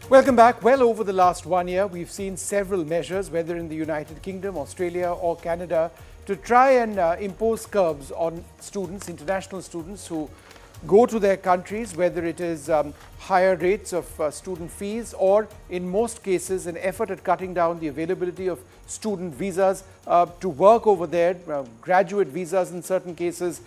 Welcome back. Well, over the last 1 year, we've seen several measures, whether in the United Kingdom, Australia or Canada, to try and impose curbs on students, international students who go to their countries, whether it is higher rates of student fees or, in most cases, an effort at cutting down the availability of student visas to work over there, graduate visas in certain cases,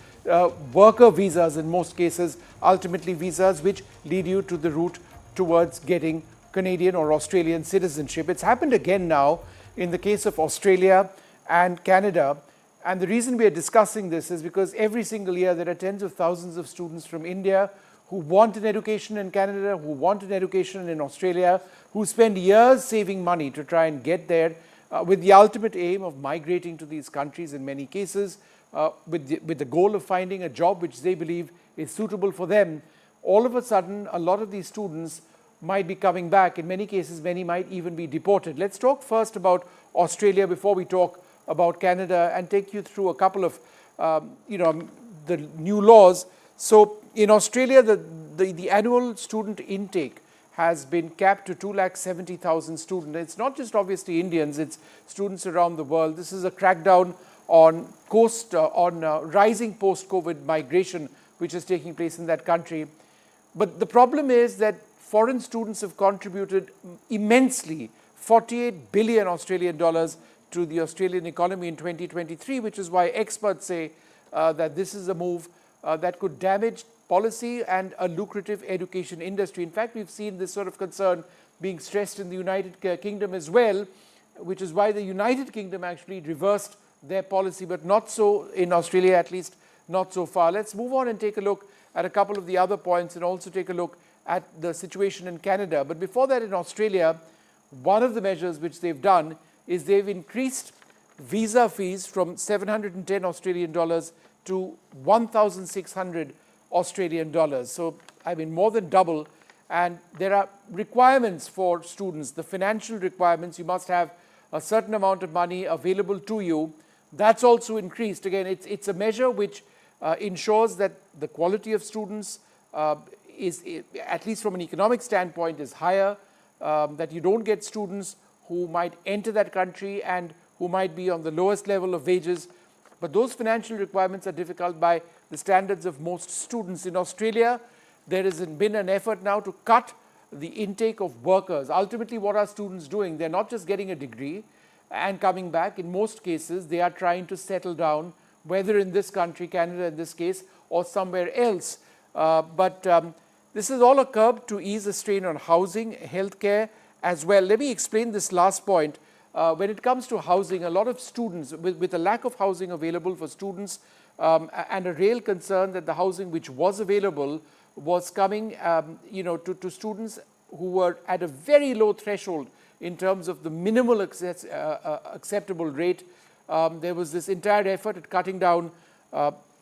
worker visas in most cases, ultimately visas which lead you to the route towards getting Canadian or Australian citizenship. It's happened again now in the case of Australia and Canada. And the reason we are discussing this is because every single year there are tens of thousands of students from India who want an education in Canada, who want an education in Australia, who spend years saving money to try and get there with the ultimate aim of migrating to these countries in many cases with the goal of finding a job which they believe is suitable for them. All of a sudden, a lot of these students might be coming back. In many cases, many might even be deported. Let's talk first about Australia before we talk about Canada and take you through a couple of, the new laws. So in Australia, the annual student intake has been capped to 270,000 students. It's not just obviously Indians, it's students around the world. This is a crackdown on rising post-COVID migration, which is taking place in that country. But the problem is that foreign students have contributed immensely, 48 billion Australian dollars to the Australian economy in 2023, which is why experts say that this is a move that could damage policy and a lucrative education industry. In fact, we've seen this sort of concern being stressed in the United Kingdom as well, which is why the United Kingdom actually reversed their policy, but not so in Australia, at least not so far. Let's move on and take a look at a couple of the other points and also take a look at the situation in Canada. But before that, in Australia, one of the measures which they've done is they've increased visa fees from 710 Australian dollars to 1,600 Australian dollars. So, I mean, more than double. And there are requirements for students, the financial requirements. You must have a certain amount of money available to you. That's also increased. Again, it's a measure which ensures that the quality of students is, at least from an economic standpoint, is higher, that you don't get students who might enter that country and who might be on the lowest level of wages. But those financial requirements are difficult by the standards of most students. In Australia, there has been an effort now to cut the intake of workers. Ultimately, what are students doing? They're not just getting a degree and coming back. In most cases, they are trying to settle down, whether in this country, Canada in this case, or somewhere else. This is all a curb to ease the strain on housing, healthcare as well. Let me explain this last point. When it comes to housing, a lot of students, with a lack of housing available for students and a real concern that the housing which was available was coming to students who were at a very low threshold in terms of the minimal acceptable rate. There was this entire effort at cutting down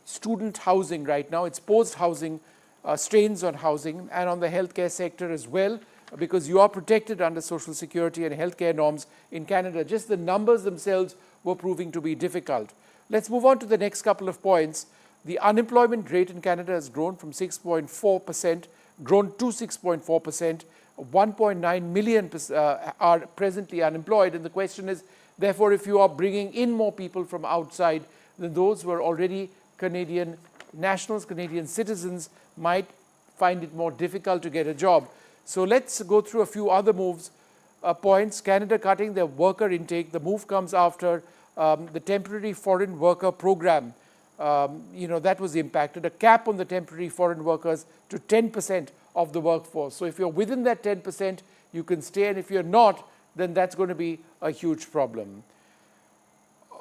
student housing right now. It's post-housing strains on housing and on the healthcare sector as well, because you are protected under social security and healthcare norms in Canada. Just the numbers themselves were proving to be difficult. Let's move on to the next couple of points. The unemployment rate in Canada has grown from 6.4%, grown to 6.4%. 1.9 million are presently unemployed. And the question is, therefore, if you are bringing in more people from outside, then those who are already Canadian nationals, Canadian citizens, might find it more difficult to get a job. So let's go through a few other points. Canada cutting their worker intake. The move comes after the temporary foreign worker program. That was impacted. A cap on the temporary foreign workers to 10% of the workforce. So if you're within that 10%, you can stay. And if you're not, then that's going to be a huge problem.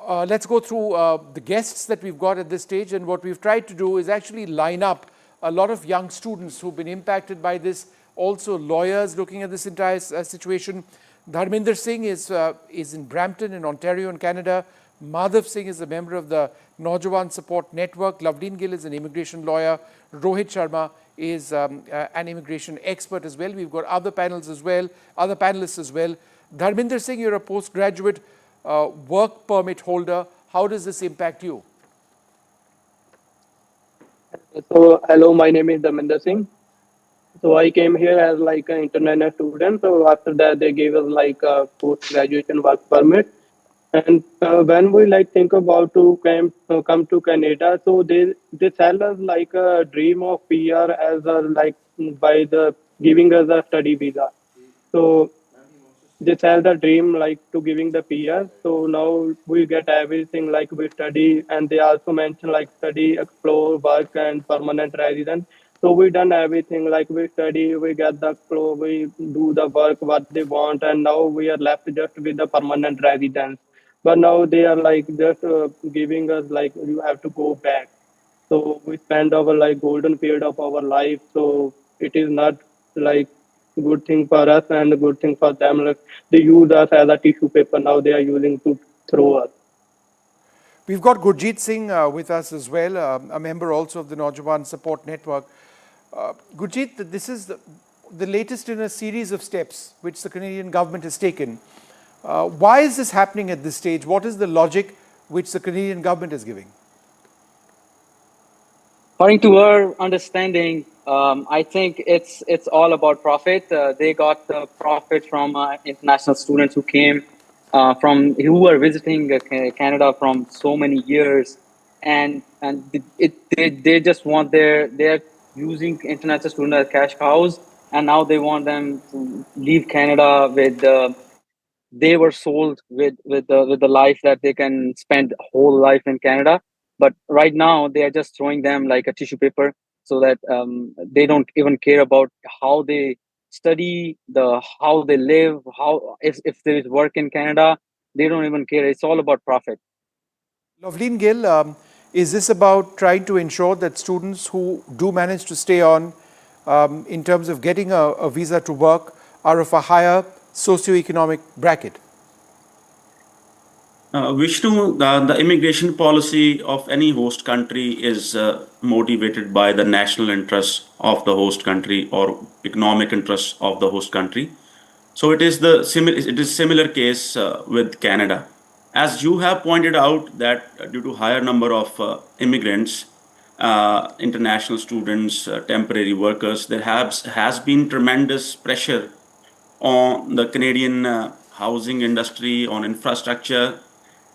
Let's go through the guests that we've got at this stage. And what we've tried to do is actually line up a lot of young students who've been impacted by this, also lawyers looking at this entire situation. Dharminder Singh is in Brampton in Ontario in Canada. Madhav Singh is a member of the Naujawan Support Network. Loveleen Gill is an immigration lawyer. Rohit Sharma is an immigration expert as well. We've got other panelists as well. Dharminder Singh, you're a postgraduate work permit holder. How does this impact you? So, hello, my name is Dharminder Singh. So I came here as like an international student. So after that, they gave us like a post graduation work permit. And when we like think about to come to Canada, so they sell us like a dream of PR as a like by the giving us a study visa. So they sell the dream like to giving the PR. So now we get everything like we study, and they also mention like study, explore, work, and permanent residence. So we done everything like we study, we get the explore, we do the work what they want, and now we are left just with the permanent residence. But now they are like just giving us like you have to go back. So we spend our like golden period of our life. So it is not like good thing for us and a good thing for them. Like they use us as a tissue paper. Now they are using to throw us. We've got Gurjeet Singh with us as well, a member also of the Naujawan Support Network. Gurjeet, this is the latest in a series of steps which the Canadian government has taken. Why is this happening at this stage? What is the logic which the Canadian government is giving? According to our understanding, I think it's all about profit. They got the profit from international students who came who were visiting Canada from so many years, and they just want they're using international students as cash cows, and now they want them to leave Canada with they were sold with the life that they can spend whole life in Canada. But right now they are just throwing them like a tissue paper, so that they don't even care about how they study, the how they live, how if there is work in Canada, they don't even care. It's all about profit. Loveleen Gill, is this about trying to ensure that students who do manage to stay on in terms of getting a visa to work are of a higher socioeconomic bracket? Vishnu, the immigration policy of any host country is motivated by the national interests of the host country or economic interests of the host country. So it is similar case with Canada. As you have pointed out that due to higher number of immigrants, international students, temporary workers, there has been tremendous pressure on the Canadian housing industry, on infrastructure,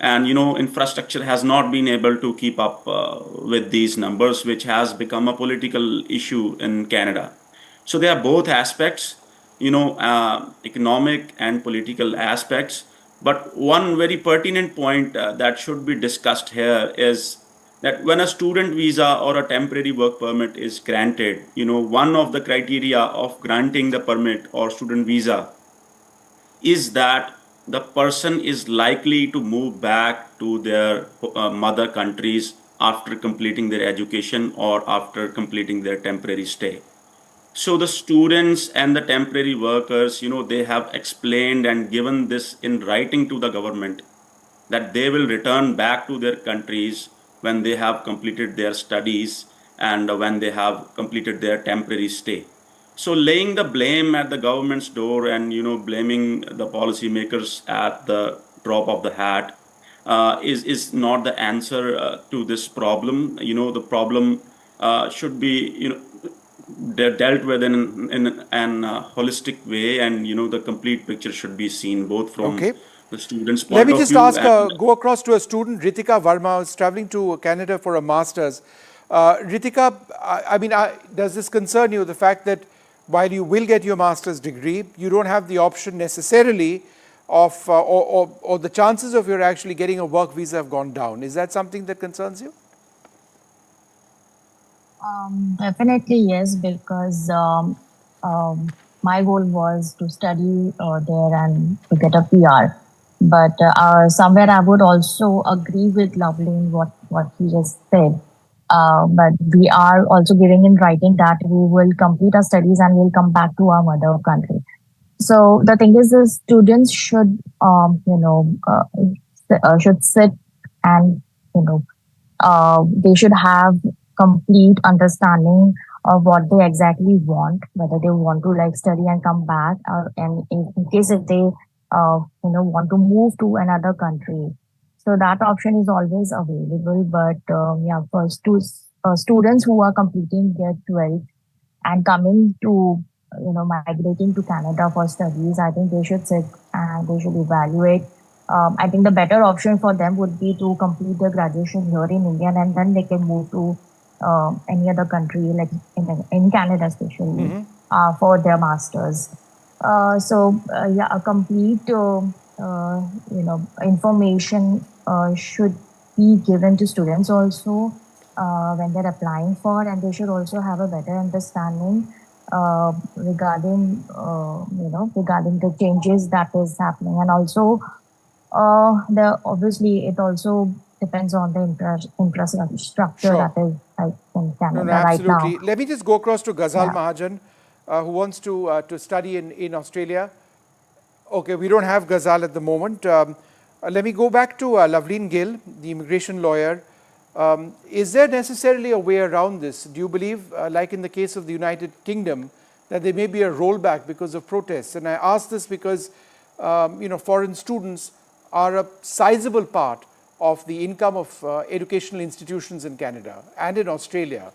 and infrastructure has not been able to keep up with these numbers, which has become a political issue in Canada. So there are both aspects, economic and political aspects. But one very pertinent point that should be discussed here is that when a student visa or a temporary work permit is granted, one of the criteria of granting the permit or student visa is that the person is likely to move back to their mother countries after completing their education or after completing their temporary stay. So the students and the temporary workers, they have explained and given this in writing to the government that they will return back to their countries when they have completed their studies and when they have completed their temporary stay. So laying the blame at the government's door and blaming the policymakers at the drop of the hat is not the answer to this problem. The problem should be they're dealt with in an holistic way, and the complete picture should be seen both from Okay. the student's Let point me of just view ask, and go across to a student, Ritika Verma, who's traveling to Canada for a master's. Ritika, does this concern you, the fact that while you will get your master's degree, you don't have the option necessarily of, or the chances of your actually getting a work visa have gone down? Is that something that concerns you? Definitely yes, because my goal was to study there and to get a PR. But somewhere I would also agree with Loveleen what he just said. But we are also giving in writing that we will complete our studies and we'll come back to our mother country. So the thing is, the students should, should sit and you know they should have complete understanding of what they exactly want, whether they want to like study and come back, and in case if they want to move to another country. So that option is always available. But yeah, for students who are completing their 12th and coming to migrating to Canada for studies, I think they should sit and they should evaluate. I think the better option for them would be to complete their graduation here in India, and then they can move to any other country, like in Canada especially, for their masters. Yeah, a complete information should be given to students also when they're applying for, and they should also have a better understanding regarding the changes that is happening, and also the obviously it also depends on the infrastructure that is like in Canada right now. Absolutely. Let me just go across to Ghazal Yeah. Mahajan, who wants to study in Australia. Okay, we don't have Ghazal at the moment. Let me go back to Loveleen Gill, the immigration lawyer. Is there necessarily a way around this? Do you believe, like in the case of the United Kingdom, that there may be a rollback because of protests? And I ask this because foreign students are a sizable part of the income of educational institutions in Canada and in Australia.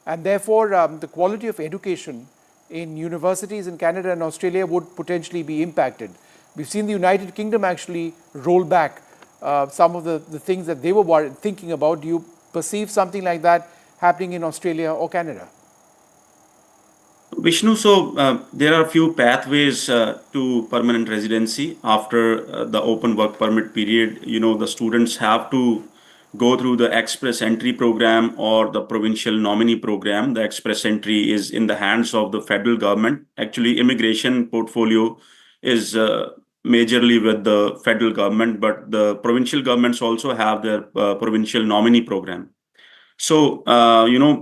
And therefore, the quality of education in universities in Canada and Australia would potentially be impacted. We've seen the United Kingdom actually roll back some of the things that they were thinking about. Do you perceive something like that happening in Australia or Canada? Vishnu, so there are a few pathways to permanent residency after the open work permit period. The students have to go through the express entry program or the provincial nominee program. The express entry is in the hands of the federal government. Actually, immigration portfolio is majorly with the federal government, but the provincial governments also have their provincial nominee program. So,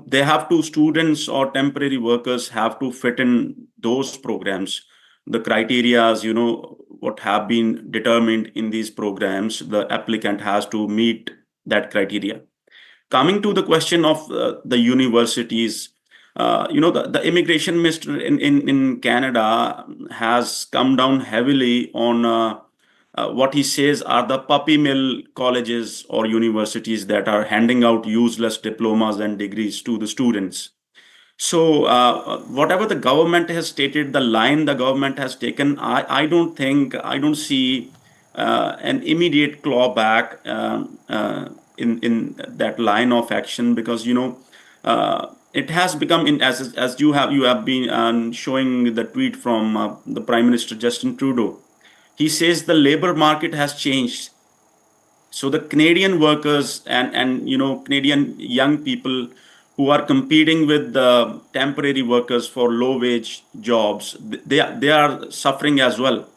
they have to, students or temporary workers have to fit in those programs. The criterias, what have been determined in these programs, the applicant has to meet that criteria. Coming to the question of the universities, the immigration minister in Canada has come down heavily on what he says are the puppy mill colleges or universities that are handing out useless diplomas and degrees to the students. So, whatever the government has stated, the line the government has taken, I don't see an immediate clawback in that line of action, because it has become, as you have been showing the tweet from the Prime Minister Justin Trudeau. He says the labor market has changed. So the Canadian workers and Canadian young people who are competing with the temporary workers for low wage jobs, they are suffering as well.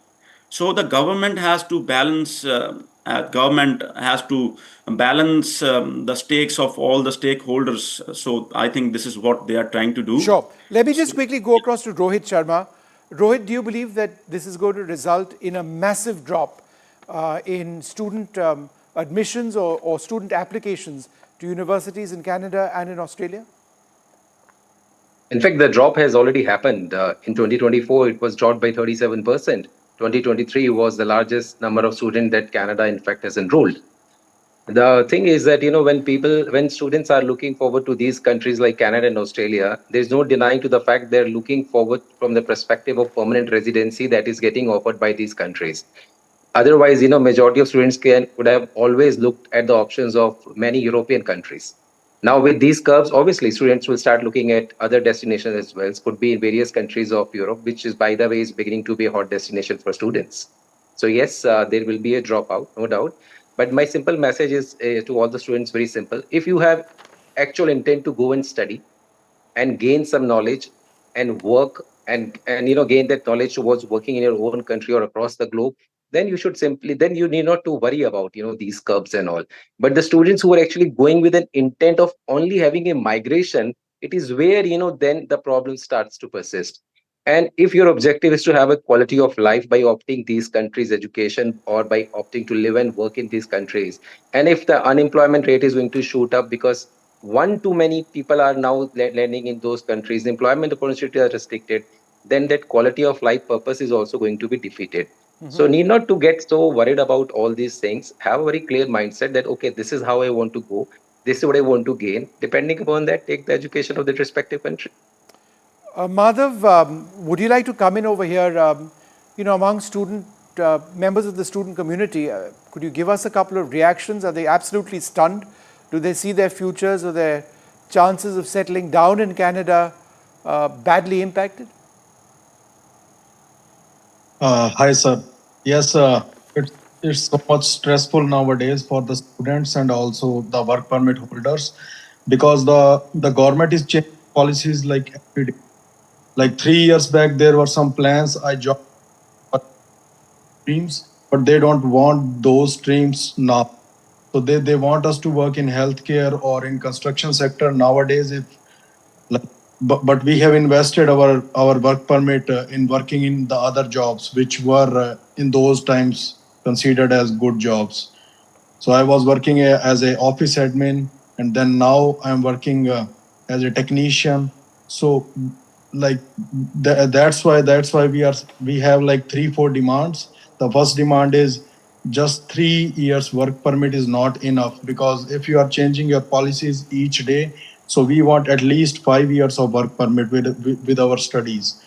So the government has to balance. Government has to balance the stakes of all the stakeholders. So I think this is what they are trying to do. Sure. Let me just quickly go across to Rohit Sharma. Rohit, do you believe that this is going to result in a massive drop in student admissions or student applications to universities in Canada and in Australia? In fact, the drop has already happened. In 2024, it was dropped by 37%. 2023 was the largest number of students that Canada, in fact, has enrolled. The thing is that, when students are looking forward to these countries like Canada and Australia, there's no denying to the fact they're looking forward from the perspective of permanent residency that is getting offered by these countries. Otherwise, majority of students would have always looked at the options of many European countries. Now, with these curves, obviously, students will start looking at other destinations as well. It could be in various countries of Europe, which is, by the way, is beginning to be a hot destination for students. So yes, there will be a dropout, no doubt. But my simple message is to all the students, very simple. If you have actual intent to go and study and gain some knowledge and work and gain that knowledge towards working in your own country or across the globe, then you need not to worry about these curbs and all. But the students who are actually going with an intent of only having a migration, it is where then the problem starts to persist. And if your objective is to have a quality of life by opting these countries education or by opting to live and work in these countries, and if the unemployment rate is going to shoot up because one too many people are now landing in those countries, employment opportunities are restricted, then that quality of life purpose is also going to be defeated. So need not to get so worried about all these things. Have a very clear mindset that, okay, this is how I want to go. This is what I want to gain. Depending upon that, take the education of the respective country. Madhav, would you like to come in over here? Among student members of the student community, could you give us a couple of reactions? Are they absolutely stunned? Do they see their futures or their chances of settling down in Canada badly impacted? Hi, sir. Yes, it's so much stressful nowadays for the students and also the work permit holders because the government is changing policies like every day. Like 3 years back, there were some plans. I joined streams, but they don't want those streams now. So they want us to work in healthcare or in construction sector nowadays. If like, but we have invested our work permit in working in the other jobs which were in those times considered as good jobs. So I was working as a office admin, and then now I'm working as a technician. So like that's why we have like 3-4 demands. The first demand is just 3 years work permit is not enough, because if you are changing your policies each day, so we want at least 5 years of work permit with our studies.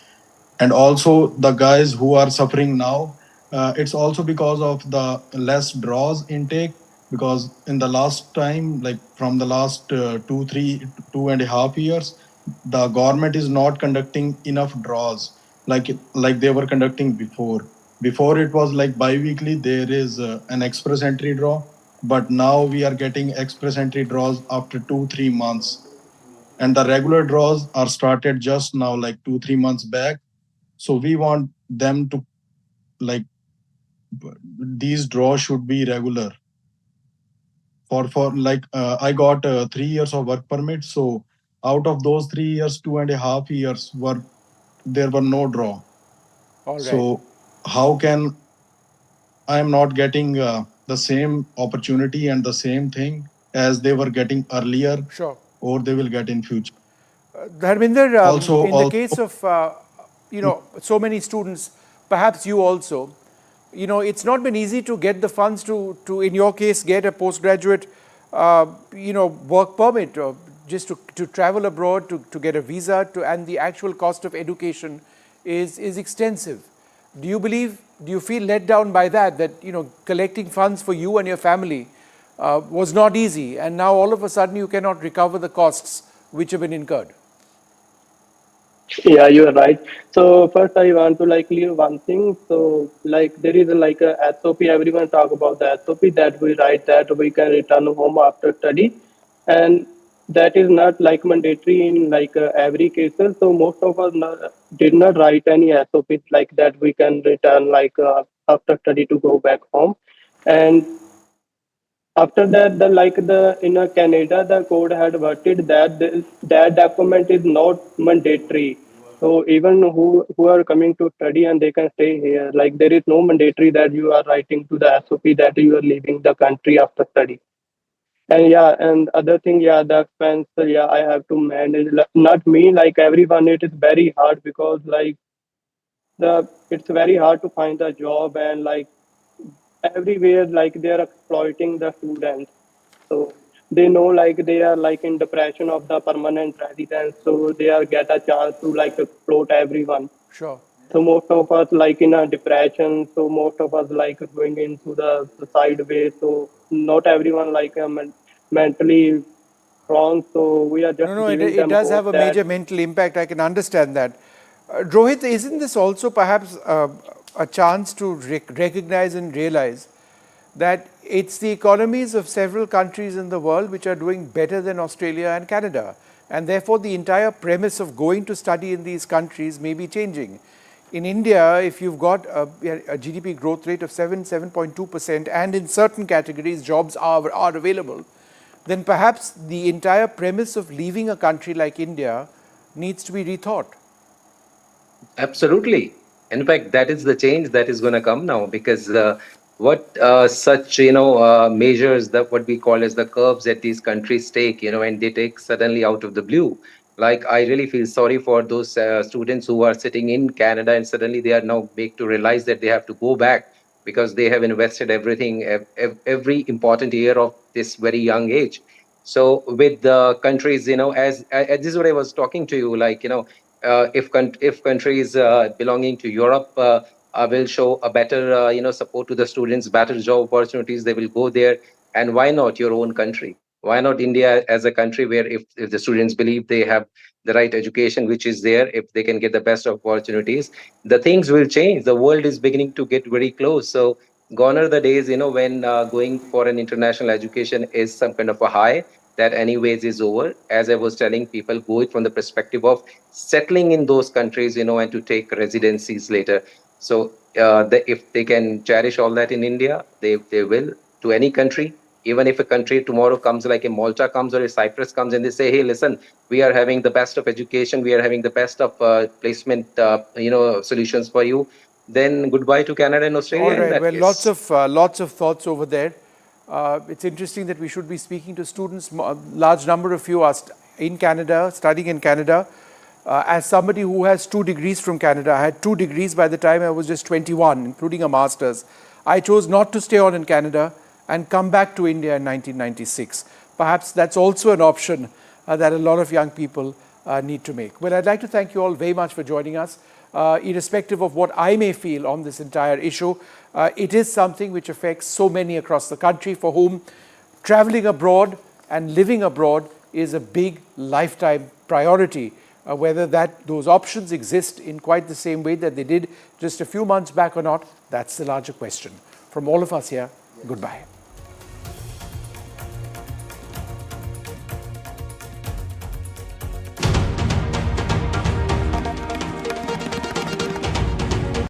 And also the guys who are suffering now, it's also because of the less draws intake, because in the last time, like from the last 2.5 years, the government is not conducting enough draws like they were conducting before. It was like bi-weekly there is an express entry draw, but now we are getting express entry draws after 2-3 months, and the regular draws are started just now, like 2-3 months back. So we want them to, like, these draws should be regular. For like I got 3 years of work permit. So out of those 3 years, 2.5 years there were no draw. All right. So how can I am not getting the same opportunity and the same thing as they were getting earlier, Sure. or they will get in future? Dharminder, Also, in the case of so many students, perhaps you also, it's not been easy to get the funds to in your case get a postgraduate work permit, or just to travel abroad, to get a visa, and the actual cost of education is extensive. Do you feel let down by that collecting funds for you and your family was not easy, and now all of a sudden you cannot recover the costs which have been incurred? Yeah, you are right. So first, I want to like clear one thing. So like there is like a SOP. Everyone talk about the SOP that we write that we can return home after study, and that is not like mandatory in like every cases. So most of us did not write any SOP like that we can return like after study to go back home, and after that, the like the in Canada, the code had verted that that document is not mandatory. So even who are coming to study and they can stay here, like there is no mandatory that you are writing to the SOP that you are leaving the country after study. And yeah, and other thing, yeah, the expense, yeah, I have to manage. Not me, like everyone, it is very hard because like the it's very hard to find a job, and like everywhere like they are exploiting the students. So they know like they are like in depression of the permanent residence, so they are get a chance to like exploit everyone. Sure. So most of us like in a depression, so most of us like going into the sideways. So not everyone like mentally wrong, so we are just No, giving it them does have hope a that major mental impact. I can understand that. Rohit, isn't this also perhaps a chance to recognize and realize that it's the economies of several countries in the world which are doing better than Australia and Canada, and therefore the entire premise of going to study in these countries may be changing. In India, if you've got a GDP growth rate of 7.2%, and in certain categories jobs are available, then perhaps the entire premise of leaving a country like India needs to be rethought. Absolutely. In fact, that is the change that is going to come now, because what such measures, that what we call as the curbs that these countries take, and they take suddenly out of the blue. Like, I really feel sorry for those students who are sitting in Canada and suddenly they are now made to realize that they have to go back because they have invested everything, every important year of this very young age. So with the countries, as this is what I was talking to you, like, if countries belonging to Europe will show a better support to the students, better job opportunities, they will go there. And why not your own country? Why not India as a country where if the students believe they have the right education which is there, if they can get the best opportunities, the things will change. The world is beginning to get very close. So gone are the days, when going for an international education is some kind of a high. That anyways is over. As I was telling people, go it from the perspective of settling in those countries, and to take residencies later. So if they can cherish all that in India, they will, to any country. Even if a country tomorrow comes, like a Malta comes or a Cyprus comes, and they say, hey, listen, we are having the best of education, we are having the best of placement solutions for you, then goodbye to Canada and All Australia in right. that Well, case. lots of thoughts over there. It's interesting that we should be speaking to students. A large number of you are in Canada, studying in Canada. As somebody who has 2 degrees from Canada, I had 2 degrees by the time I was just 21, including a master's. I chose not to stay on in Canada and come back to India in 1996. Perhaps that's also an option that a lot of young people need to make. Well, I'd like to thank you all very much for joining us. Irrespective of what I may feel on this entire issue, it is something which affects so many across the country for whom traveling abroad and living abroad is a big lifetime priority. Whether those options exist in quite the same way that they did just a few months back or not, that's the larger question. From all of us here, goodbye.